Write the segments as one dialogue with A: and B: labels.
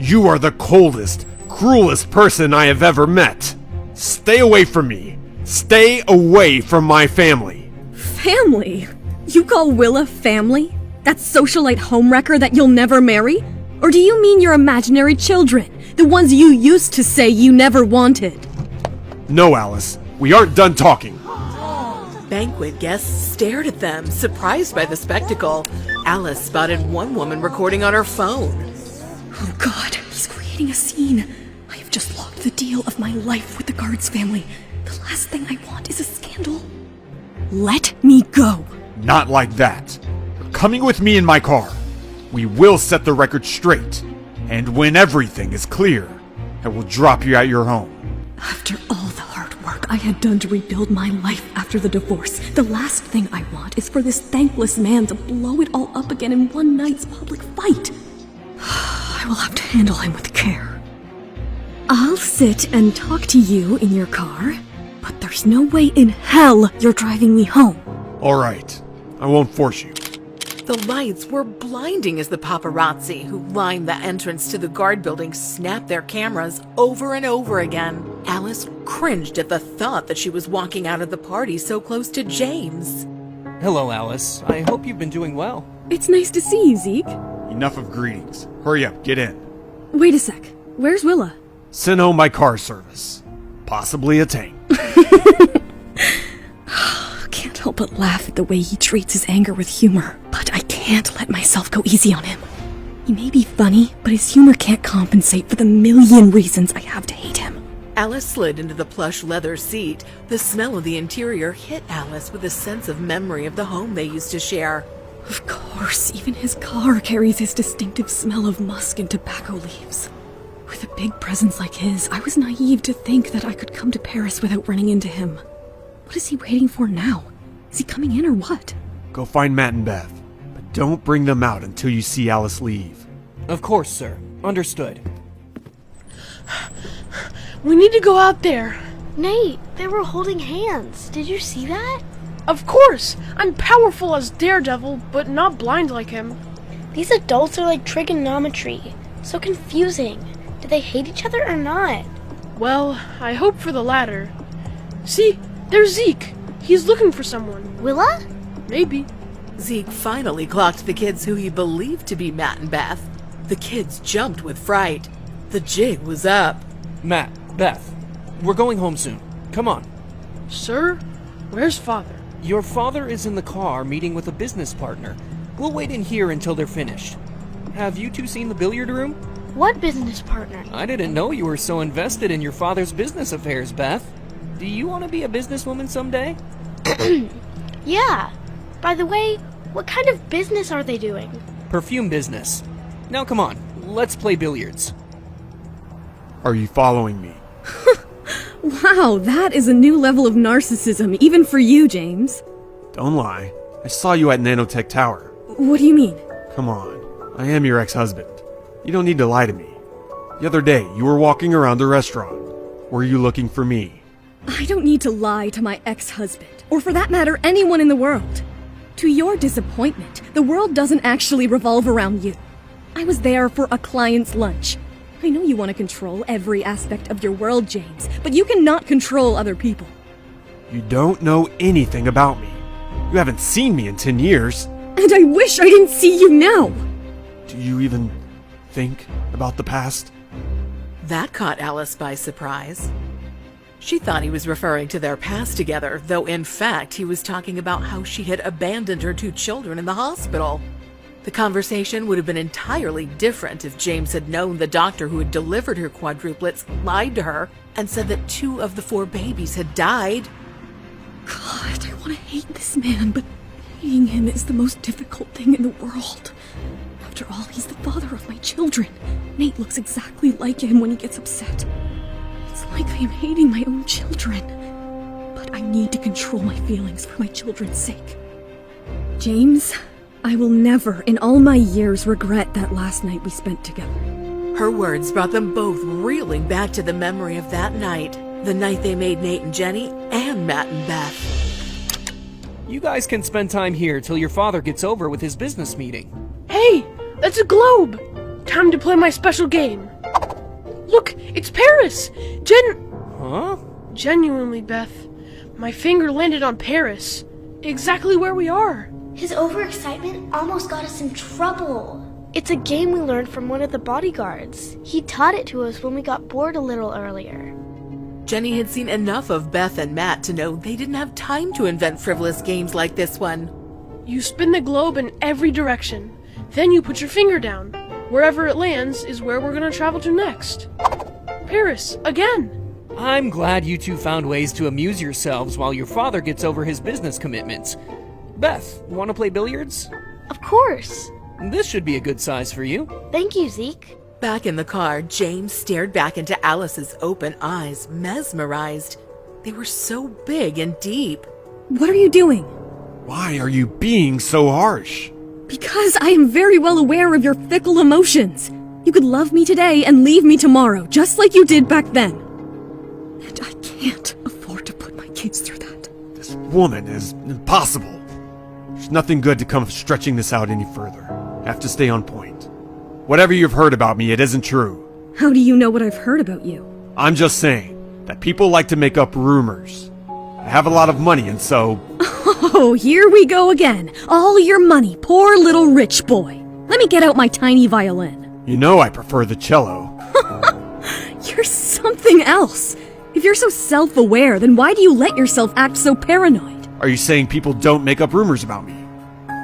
A: You are the coldest, cruelest person I have ever met. Stay away from me. Stay away from my family.
B: Family? You call Willa family? That socialite homewrecker that you'll never marry? Or do you mean your imaginary children? The ones you used to say you never wanted?
A: No, Alice. We aren't done talking.
C: Banquet guests stared at them, surprised by the spectacle. Alice spotted one woman recording on her phone.
B: Oh God, he's creating a scene. I have just locked the deal of my life with the Guards family. The last thing I want is a scandal. Let me go.
A: Not like that. You're coming with me in my car. We will set the record straight. And when everything is clear, I will drop you at your home.
B: After all the hard work I had done to rebuild my life after the divorce, the last thing I want is for this thankless man to blow it all up again in one night's public fight. I will have to handle him with care. I'll sit and talk to you in your car, but there's no way in hell you're driving me home.
A: All right. I won't force you.
C: The lights were blinding as the paparazzi who lined the entrance to the guard building snapped their cameras over and over again. Alice cringed at the thought that she was walking out of the party so close to James.
D: Hello, Alice. I hope you've been doing well.
B: It's nice to see you, Zeke.
A: Enough of greetings. Hurry up, get in.
B: Wait a sec. Where's Willa?
A: Send home by car service. Possibly a tank.
B: Can't help but laugh at the way he treats his anger with humor, but I can't let myself go easy on him. He may be funny, but his humor can't compensate for the million reasons I have to hate him.
C: Alice slid into the plush leather seat. The smell of the interior hit Alice with a sense of memory of the home they used to share.
B: Of course, even his car carries his distinctive smell of musk and tobacco leaves. With a big presence like his, I was naive to think that I could come to Paris without running into him. What is he waiting for now? Is he coming in or what?
A: Go find Matt and Beth, but don't bring them out until you see Alice leave.
D: Of course, sir. Understood.
E: We need to go out there.
F: Nate, they were holding hands. Did you see that?
E: Of course! I'm powerful as Daredevil, but not blind like him.
F: These adults are like trigonometry. So confusing. Do they hate each other or not?
E: Well, I hope for the latter. See, there's Zeke. He's looking for someone.
F: Willa?
E: Maybe.
C: Zeke finally clocked the kids who he believed to be Matt and Beth. The kids jumped with fright. The jig was up.
D: Matt, Beth, we're going home soon. Come on.
E: Sir? Where's Father?
D: Your father is in the car meeting with a business partner. We'll wait in here until they're finished. Have you two seen the billiard room?
F: What business partner?
D: I didn't know you were so invested in your father's business affairs, Beth. Do you want to be a businesswoman someday?
F: Yeah. By the way, what kind of business are they doing?
D: Perfume business. Now come on, let's play billiards.
A: Are you following me?
B: Wow, that is a new level of narcissism, even for you, James.
A: Don't lie. I saw you at Nanotech Tower.
B: What do you mean?
A: Come on. I am your ex-husband. You don't need to lie to me. The other day, you were walking around the restaurant. Were you looking for me?
B: I don't need to lie to my ex-husband, or for that matter, anyone in the world. To your disappointment, the world doesn't actually revolve around you. I was there for a client's lunch. I know you want to control every aspect of your world, James, but you cannot control other people.
A: You don't know anything about me. You haven't seen me in 10 years.
B: And I wish I didn't see you now!
A: Do you even think about the past?
C: That caught Alice by surprise. She thought he was referring to their past together, though in fact he was talking about how she had abandoned her two children in the hospital. The conversation would have been entirely different if James had known the doctor who had delivered her quadruplets lied to her and said that 2 of the 4 babies had died.
B: God, I want to hate this man, but hating him is the most difficult thing in the world. After all, he's the father of my children. Nate looks exactly like him when he gets upset. It's like I am hating my own children. But I need to control my feelings for my children's sake. James, I will never in all my years regret that last night we spent together.
C: Her words brought them both reeling back to the memory of that night, the night they made Nate and Jenny and Matt and Beth.
D: You guys can spend time here till your father gets over with his business meeting.
E: Hey, that's a globe! Time to play my special game. Look, it's Paris!
D: Huh?
E: Genuinely, Beth. My finger landed on Paris. Exactly where we are.
F: His overexcitement almost got us in trouble. It's a game we learned from one of the bodyguards. He taught it to us when we got bored a little earlier.
C: Jenny had seen enough of Beth and Matt to know they didn't have time to invent frivolous games like this one.
E: You spin the globe in every direction. Then you put your finger down. Wherever it lands is where we're gonna travel to next. Paris, again!
D: I'm glad you two found ways to amuse yourselves while your father gets over his business commitments. Beth, want to play billiards?
F: Of course.
D: This should be a good size for you.
F: Thank you, Zeke.
C: Back in the car, James stared back into Alice's open eyes, mesmerized. They were so big and deep.
B: What are you doing?
A: Why are you being so harsh?
B: Because I am very well aware of your fickle emotions. You could love me today and leave me tomorrow, just like you did back then. And I can't afford to put my kids through that.
A: This woman is impossible. There's nothing good to come of stretching this out any further. I have to stay on point. Whatever you've heard about me, it isn't true.
B: How do you know what I've heard about you?
A: I'm just saying that people like to make up rumors. I have a lot of money, and so...
B: Oh, here we go again. All your money, poor little rich boy. Let me get out my tiny violin.
A: You know I prefer the cello.
B: You're something else. If you're so self-aware, then why do you let yourself act so paranoid?
A: Are you saying people don't make up rumors about me?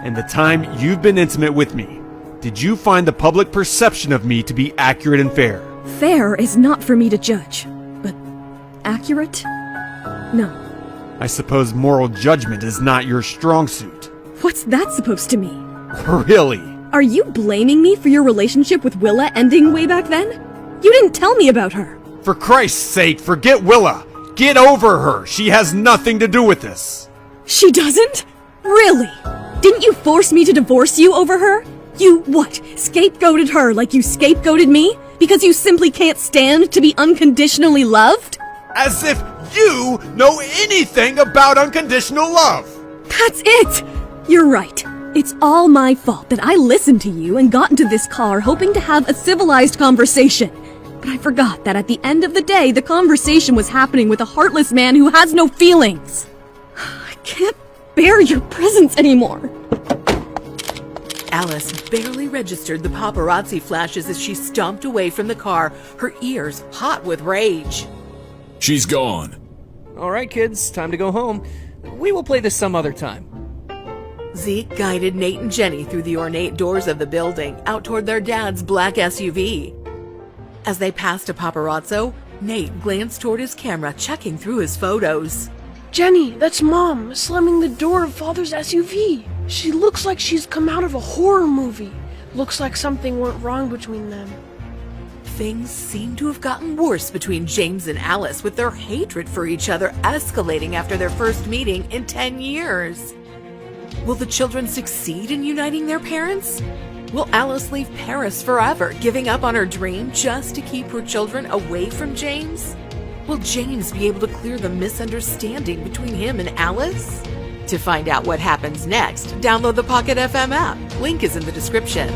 A: In the time you've been intimate with me, did you find the public perception of me to be accurate and fair?
B: Fair is not for me to judge, but accurate? No.
A: I suppose moral judgment is not your strong suit.
B: What's that supposed to mean?
A: Really?
B: Are you blaming me for your relationship with Willa ending way back then? You didn't tell me about her.
A: For Christ's sake, forget Willa. Get over her. She has nothing to do with this.
B: She doesn't? Really? Didn't you force me to divorce you over her? You, what, scapegoated her like you scapegoated me? Because you simply can't stand to be unconditionally loved?
A: As if you know anything about unconditional love.
B: That's it! You're right. It's all my fault that I listened to you and got into this car hoping to have a civilized conversation. But I forgot that at the end of the day, the conversation was happening with a heartless man who has no feelings. I can't bear your presence anymore.
C: Alice barely registered the paparazzi flashes as she stomped away from the car, her ears hot with rage.
G: She's gone.
D: All right, kids, time to go home. We will play this some other time.
C: Zeke guided Nate and Jenny through the ornate doors of the building, out toward their dad's black SUV. As they passed a paparazzo, Nate glanced toward his camera, checking through his photos.
E: Jenny, that's Mom, slamming the door of Father's SUV. She looks like she's come out of a horror movie. Looks like something went wrong between them.
C: Things seem to have gotten worse between James and Alice, with their hatred for each other escalating after their first meeting in 10 years. Will the children succeed in uniting their parents? Will Alice leave Paris forever, giving up on her dream just to keep her children away from James? Will James be able to clear the misunderstanding between him and Alice? To find out what happens next, download the Pocket FM app. Link is in the description.